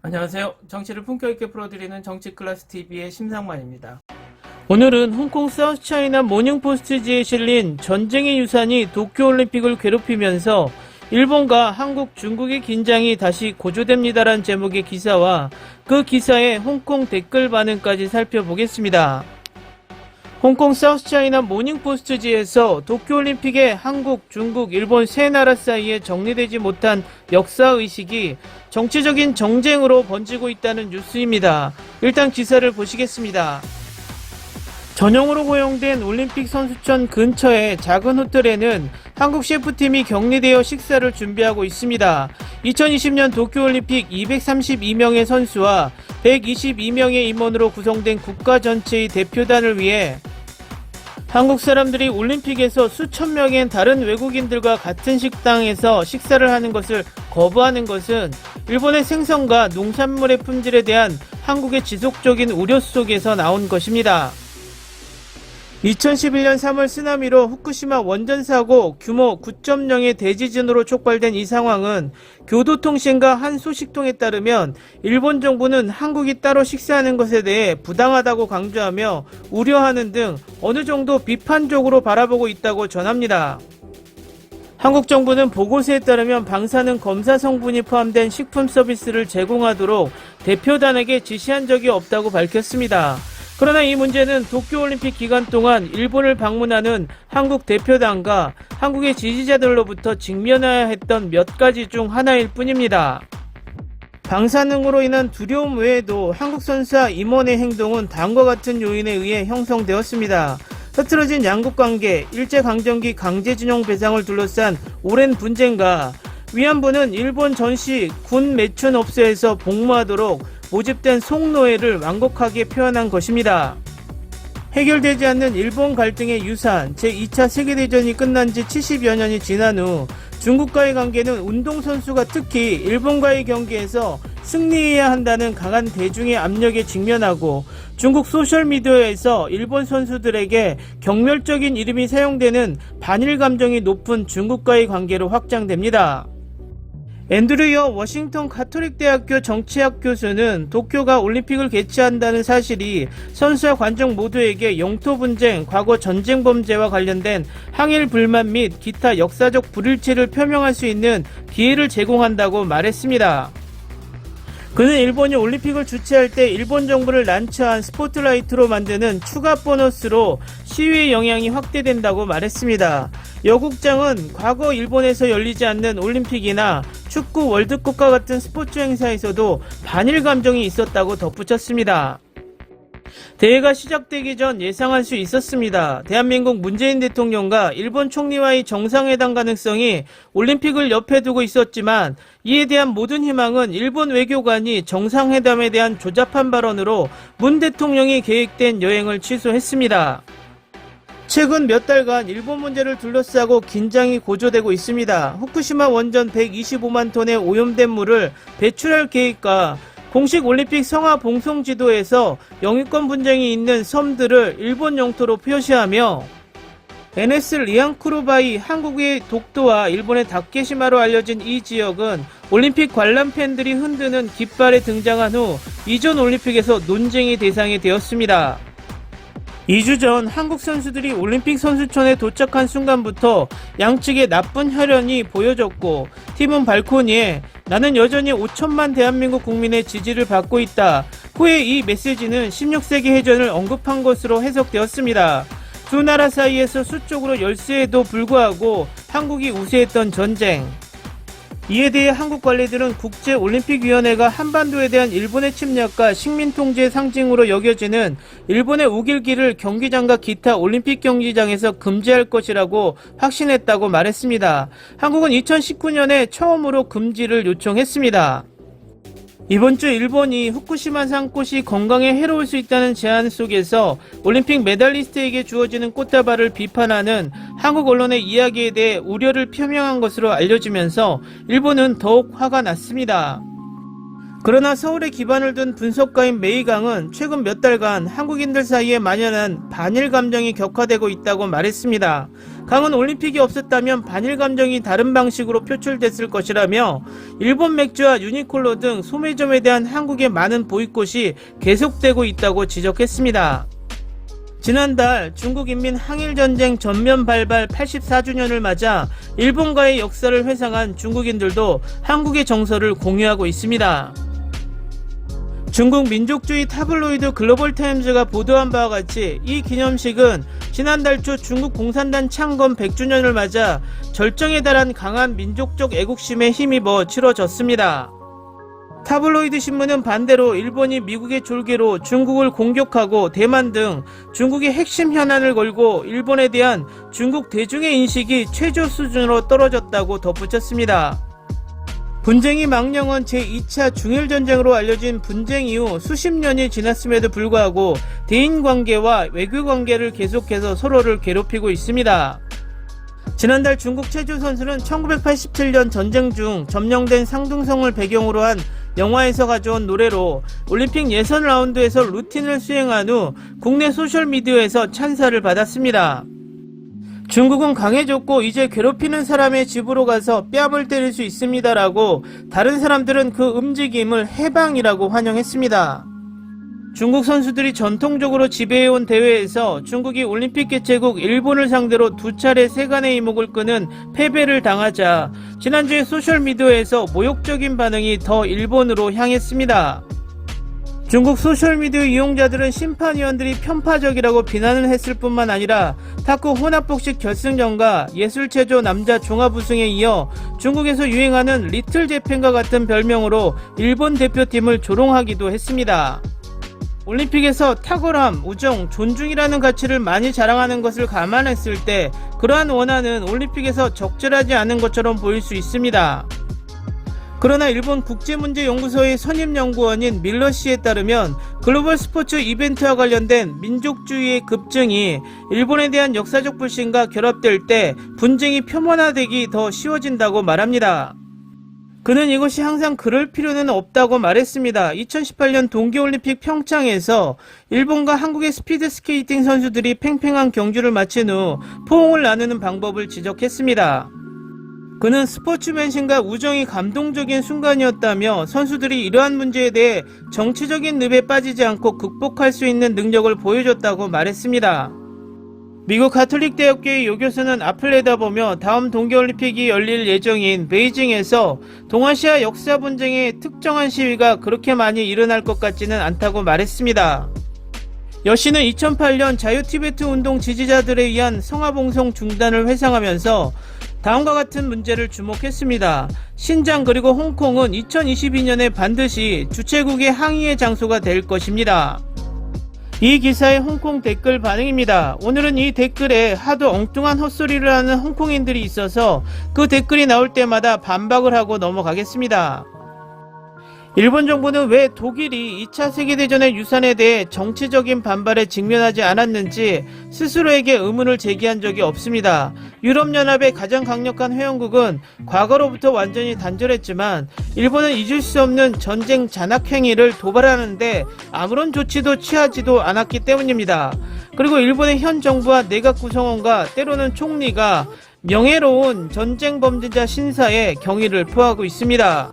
안녕하세요. 정치를 품격 있게 풀어드리는 정치클래스TV의 심상만입니다. 오늘은 홍콩 사우스차이나 모닝포스트지에 실린 전쟁의 유산이 도쿄올림픽을 괴롭히면서 일본과 한국, 중국의 긴장이 다시 고조됩니다라는 제목의 기사와 그 기사의 홍콩 댓글 반응까지 살펴보겠습니다. 홍콩 사우스차이나 모닝포스트지에서 도쿄올림픽에 한국, 중국, 일본 세 나라 사이에 정리되지 못한 역사의식이 정치적인 정쟁으로 번지고 있다는 뉴스입니다. 일단 기사를 보시겠습니다. 전용으로 고용된 올림픽 선수촌 근처의 작은 호텔에는 한국 셰프팀이 격리되어 식사를 준비하고 있습니다. 2020년 도쿄올림픽 232명의 선수와 122명의 임원으로 구성된 국가 전체의 대표단을 위해 한국 사람들이 올림픽에서 수천 명의 다른 외국인들과 같은 식당에서 식사를 하는 것을 거부하는 것은 일본의 생선과 농산물의 품질에 대한 한국의 지속적인 우려 속에서 나온 것입니다. 2011년 3월 쓰나미로 후쿠시마 원전 사고 규모 9.0의 대지진으로 촉발된 이 상황은 교도통신과 한 소식통에 따르면 일본 정부는 한국이 따로 식사하는 것에 대해 부당하다고 강조하며 우려하는 등 어느 정도 비판적으로 바라보고 있다고 전합니다. 한국 정부는 보고서에 따르면 방사능 검사 성분이 포함된 식품 서비스를 제공하도록 대표단에게 지시한 적이 없다고 밝혔습니다. 그러나 이 문제는 도쿄올림픽 기간 동안 일본을 방문하는 한국 대표단과 한국의 지지자들로부터 직면해야 했던 몇 가지 중 하나일 뿐입니다. 방사능으로 인한 두려움 외에도 한국 선수와 임원의 행동은 다음과 같은 요인에 의해 형성되었습니다. 흐트러진 양국관계, 일제강점기 강제징용 배상을 둘러싼 오랜 분쟁과 위안부는 일본 전시 군 매춘업소에서 복무하도록 모집된 송노예를 완곡하게 표현한 것입니다. 해결되지 않는 일본 갈등의 유산, 제2차 세계대전이 끝난 지 70여 년이 지난 후 중국과의 관계는 운동선수가 특히 일본과의 경기에서 승리해야 한다는 강한 대중의 압력에 직면하고 중국 소셜미디어에서 일본 선수들에게 경멸적인 이름이 사용되는 반일 감정이 높은 중국과의 관계로 확장됩니다. 앤드류 여 워싱턴 가톨릭대학교 정치학 교수는 도쿄가 올림픽을 개최한다는 사실이 선수와 관중 모두에게 영토 분쟁, 과거 전쟁 범죄와 관련된 항일 불만 및 기타 역사적 불일치를 표명할 수 있는 기회를 제공한다고 말했습니다. 그는 일본이 올림픽을 주최할 때 일본 정부를 난처한 스포트라이트로 만드는 추가 보너스로 시위의 영향이 확대된다고 말했습니다. 여 국장은 과거 일본에서 열리지 않는 올림픽이나 축구 월드컵과 같은 스포츠 행사에서도 반일 감정이 있었다고 덧붙였습니다. 대회가 시작되기 전 예상할 수 있었습니다. 대한민국 문재인 대통령과 일본 총리와의 정상회담 가능성이 올림픽을 옆에 두고 있었지만 이에 대한 모든 희망은 일본 외교관이 정상회담에 대한 조잡한 발언으로 문 대통령이 계획된 여행을 취소했습니다. 최근 몇 달간 일본 문제를 둘러싸고 긴장이 고조되고 있습니다. 후쿠시마 원전 125만 톤의 오염된 물을 배출할 계획과 공식 올림픽 성화 봉송 지도에서 영유권 분쟁이 있는 섬들을 일본 영토로 표시하며 NS 리앙쿠로바이 한국의 독도와 일본의 다케시마로 알려진 이 지역은 올림픽 관람 팬들이 흔드는 깃발에 등장한 후 이전 올림픽에서 논쟁의 대상이 되었습니다. 2주 전 한국 선수들이 올림픽 선수촌에 도착한 순간부터 양측의 나쁜 혈연이 보여졌고 팀은 발코니에 나는 여전히 5천만 대한민국 국민의 지지를 받고 있다. 후에 이 메시지는 16세기 해전을 언급한 것으로 해석되었습니다. 두 나라 사이에서 수적으로 열세에도 불구하고 한국이 우세했던 전쟁. 이에 대해 한국 관리들은 국제올림픽위원회가 한반도에 대한 일본의 침략과 식민통제의 상징으로 여겨지는 일본의 우길기를 경기장과 기타 올림픽 경기장에서 금지할 것이라고 확신했다고 말했습니다. 한국은 2019년에 처음으로 금지를 요청했습니다. 이번 주 일본이 후쿠시마 산꽃이 건강에 해로울 수 있다는 제안 속에서 올림픽 메달리스트에게 주어지는 꽃다발을 비판하는 한국 언론의 이야기에 대해 우려를 표명한 것으로 알려지면서 일본은 더욱 화가 났습니다. 그러나 서울에 기반을 둔 분석가인 메이강은 최근 몇 달간 한국인들 사이에 만연한 반일 감정이 격화되고 있다고 말했습니다. 강은 올림픽이 없었다면 반일 감정이 다른 방식으로 표출됐을 것이라며 일본 맥주와 유니클로 등 소매점에 대한 한국의 많은 보이콧이 계속되고 있다고 지적했습니다. 지난달 중국인민 항일전쟁 전면 발발 84주년을 맞아 일본과의 역사를 회상한 중국인들도 한국의 정서를 공유하고 있습니다. 중국 민족주의 타블로이드 글로벌타임즈가 보도한 바와 같이 이 기념식은 지난달 초 중국 공산당 창건 100주년을 맞아 절정에 달한 강한 민족적 애국심에 힘입어 치러졌습니다. 타블로이드 신문은 반대로 일본이 미국의 졸개로 중국을 공격하고 대만 등 중국의 핵심 현안을 걸고 일본에 대한 중국 대중의 인식이 최저 수준으로 떨어졌다고 덧붙였습니다. 분쟁이 망령은 제2차 중일전쟁으로 알려진 분쟁 이후 수십 년이 지났음에도 불구하고 대인관계와 외교관계를 계속해서 서로를 괴롭히고 있습니다. 지난달 중국 체조 선수는 1987년 전쟁 중 점령된 상둥성을 배경으로 한 영화에서 가져온 노래로 올림픽 예선 라운드에서 루틴을 수행한 후 국내 소셜미디어에서 찬사를 받았습니다. 중국은 강해졌고 이제 괴롭히는 사람의 집으로 가서 뺨을 때릴 수 있습니다라고 다른 사람들은 그 움직임을 해방이라고 환영했습니다. 중국 선수들이 전통적으로 지배해온 대회에서 중국이 올림픽 개최국 일본을 상대로 두 차례 세간의 이목을 끄는 패배를 당하자 지난주에 소셜미디어에서 모욕적인 반응이 더 일본으로 향했습니다. 중국 소셜미디어 이용자들은 심판위원들이 편파적이라고 비난을 했을 뿐만 아니라 탁구 혼합복식 결승전과 예술체조 남자 종합우승에 이어 중국에서 유행하는 리틀 재팬과 같은 별명으로 일본 대표팀을 조롱하기도 했습니다. 올림픽에서 탁월함, 우정, 존중이라는 가치를 많이 자랑하는 것을 감안했을 때 그러한 원한은 올림픽에서 적절하지 않은 것처럼 보일 수 있습니다. 그러나 일본 국제문제연구소의 선임연구원인 밀러 씨에 따르면 글로벌 스포츠 이벤트와 관련된 민족주의의 급증이 일본에 대한 역사적 불신과 결합될 때 분쟁이 표면화되기 더 쉬워진다고 말합니다. 그는 이것이 항상 그럴 필요는 없다고 말했습니다. 2018년 동계올림픽 평창에서 일본과 한국의 스피드스케이팅 선수들이 팽팽한 경주를 마친 후 포옹을 나누는 방법을 지적했습니다. 그는 스포츠맨심과 우정이 감동적인 순간이었다며 선수들이 이러한 문제에 대해 정치적인 늪에 빠지지 않고 극복할 수 있는 능력을 보여줬다고 말했습니다. 미국 가톨릭 대학교의 요교수는 앞을 내다보며 다음 동계올림픽이 열릴 예정인 베이징에서 동아시아 역사 분쟁의 특정한 시위가 그렇게 많이 일어날 것 같지는 않다고 말했습니다. 여 씨는 2008년 자유티베트 운동 지지자들에 의한 성화봉송 중단을 회상하면서 다음과 같은 문제를 주목했습니다. 신장 그리고 홍콩은 2022년에 반드시 주최국의 항의의 장소가 될 것입니다. 이 기사의 홍콩 댓글 반응입니다. 오늘은 이 댓글에 하도 엉뚱한 헛소리를 하는 홍콩인들이 있어서 그 댓글이 나올 때마다 반박을 하고 넘어가겠습니다. 일본 정부는 왜 독일이 2차 세계대전의 유산에 대해 정치적인 반발에 직면하지 않았는지 스스로에게 의문을 제기한 적이 없습니다. 유럽연합의 가장 강력한 회원국은 과거로부터 완전히 단절했지만 일본은 잊을 수 없는 전쟁 잔악 행위를 도발하는데 아무런 조치도 취하지도 않았기 때문입니다. 그리고 일본의 현 정부와 내각 구성원과 때로는 총리가 명예로운 전쟁 범죄자 신사에 경의를 표하고 있습니다.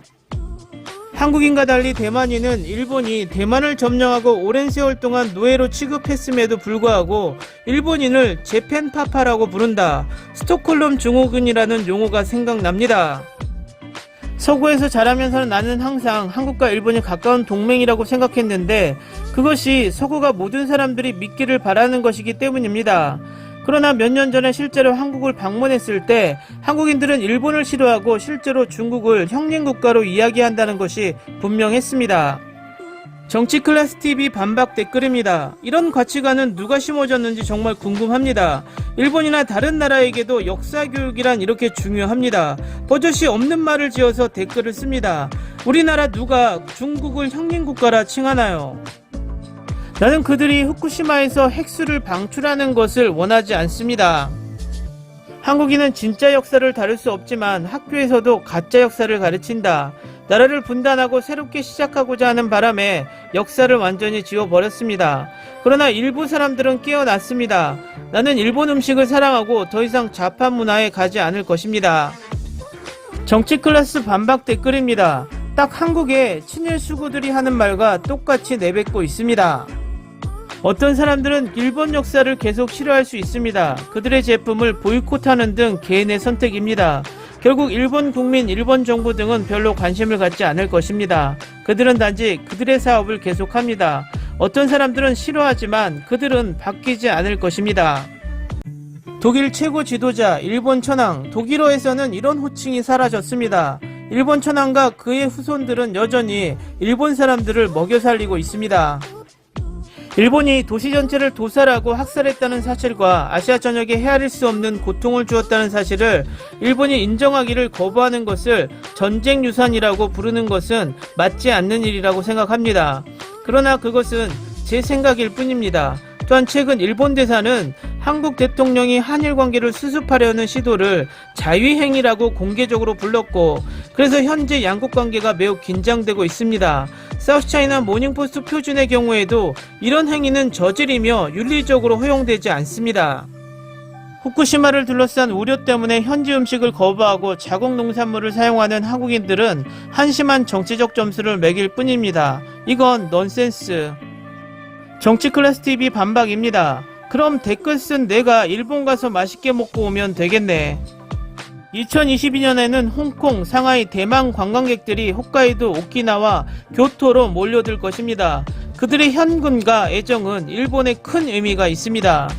한국인과 달리 대만인은 일본이 대만을 점령하고 오랜 세월 동안 노예로 취급했음에도 불구하고 일본인을 재팬파파라고 부른다. 스톡홀름 증후군이라는 용어가 생각납니다. 서구에서 자라면서 나는 항상 한국과 일본이 가까운 동맹이라고 생각했는데 그것이 서구가 모든 사람들이 믿기를 바라는 것이기 때문입니다. 그러나 몇 년 전에 실제로 한국을 방문했을 때 한국인들은 일본을 싫어하고 실제로 중국을 형님국가로 이야기한다는 것이 분명했습니다. 정치클래스TV 반박 댓글입니다. 이런 가치관은 누가 심어줬는지 정말 궁금합니다. 일본이나 다른 나라에게도 역사교육이란 이렇게 중요합니다. 버젓이 없는 말을 지어서 댓글을 씁니다. 우리나라 누가 중국을 형님국가라 칭하나요? 나는 그들이 후쿠시마에서 핵수를 방출하는 것을 원하지 않습니다. 한국인은 진짜 역사를 다룰 수 없지만 학교에서도 가짜 역사를 가르친다. 나라를 분단하고 새롭게 시작하고자 하는 바람에 역사를 완전히 지워버렸습니다. 그러나 일부 사람들은 깨어났습니다. 나는 일본 음식을 사랑하고 더 이상 자판 문화에 가지 않을 것입니다. 정치 클래스 반박 댓글입니다. 딱 한국의 친일 수구들이 하는 말과 똑같이 내뱉고 있습니다. 어떤 사람들은 일본 역사를 계속 싫어할 수 있습니다. 그들의 제품을 보이콧하는 등 개인의 선택입니다. 결국 일본 국민, 일본 정부 등은 별로 관심을 갖지 않을 것입니다. 그들은 단지 그들의 사업을 계속합니다. 어떤 사람들은 싫어하지만 그들은 바뀌지 않을 것입니다. 독일 최고 지도자, 일본 천황. 독일어에서는 이런 호칭이 사라졌습니다. 일본 천황과 그의 후손들은 여전히 일본 사람들을 먹여 살리고 있습니다. 일본이 도시 전체를 도살하고 학살했다는 사실과 아시아 전역에 헤아릴 수 없는 고통을 주었다는 사실을 일본이 인정하기를 거부하는 것을 전쟁 유산이라고 부르는 것은 맞지 않는 일이라고 생각합니다. 그러나 그것은 제 생각일 뿐입니다. 또한 최근 일본 대사는 한국 대통령이 한일 관계를 수습하려는 시도를 자위행위라고 공개적으로 불렀고, 그래서 현재 양국 관계가 매우 긴장되고 있습니다. 사우스차이나 모닝포스트 표준의 경우에도 이런 행위는 저질이며 윤리적으로 허용되지 않습니다. 후쿠시마를 둘러싼 우려 때문에 현지 음식을 거부하고 자국 농산물을 사용하는 한국인들은 한심한 정치적 점수를 매길 뿐입니다. 이건 넌센스. 정치클래스TV 반박입니다. 그럼 댓글 쓴 내가 일본 가서 맛있게 먹고 오면 되겠네. 2022년에는 홍콩, 상하이, 대만 관광객들이 홋카이도, 오키나와 교토로 몰려들 것입니다. 그들의 현금과 애정은 일본에 큰 의미가 있습니다.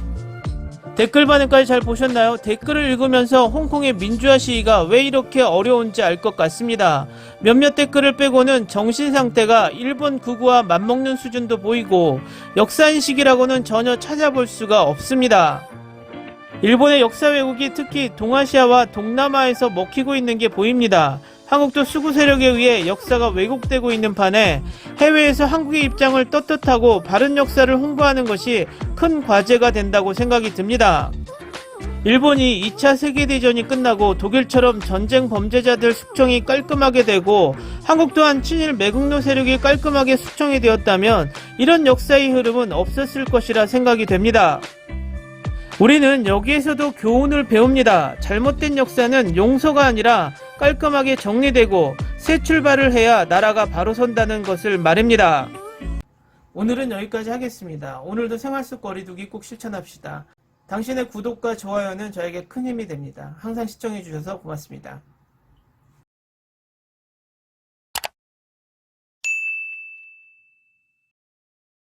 댓글 반응까지 잘 보셨나요? 댓글을 읽으면서 홍콩의 민주화 시위가 왜 이렇게 어려운지 알 것 같습니다. 몇몇 댓글을 빼고는 정신상태가 일본 극우와 맞먹는 수준도 보이고 역사인식이라고는 전혀 찾아볼 수가 없습니다. 일본의 역사 왜곡이 특히 동아시아와 동남아에서 먹히고 있는 게 보입니다. 한국도 수구 세력에 의해 역사가 왜곡되고 있는 판에 해외에서 한국의 입장을 떳떳하고 바른 역사를 홍보하는 것이 큰 과제가 된다고 생각이 듭니다. 일본이 2차 세계대전이 끝나고 독일처럼 전쟁 범죄자들 숙청이 깔끔하게 되고 한국 또한 친일 매국노 세력이 깔끔하게 숙청이 되었다면 이런 역사의 흐름은 없었을 것이라 생각이 됩니다. 우리는 여기에서도 교훈을 배웁니다. 잘못된 역사는 용서가 아니라 깔끔하게 정리되고 새 출발을 해야 나라가 바로 선다는 것을 말입니다. 오늘은 여기까지 하겠습니다. 오늘도 생활 속 거리두기 꼭 실천합시다. 당신의 구독과 좋아요는 저에게 큰 힘이 됩니다. 항상 시청해주셔서 고맙습니다.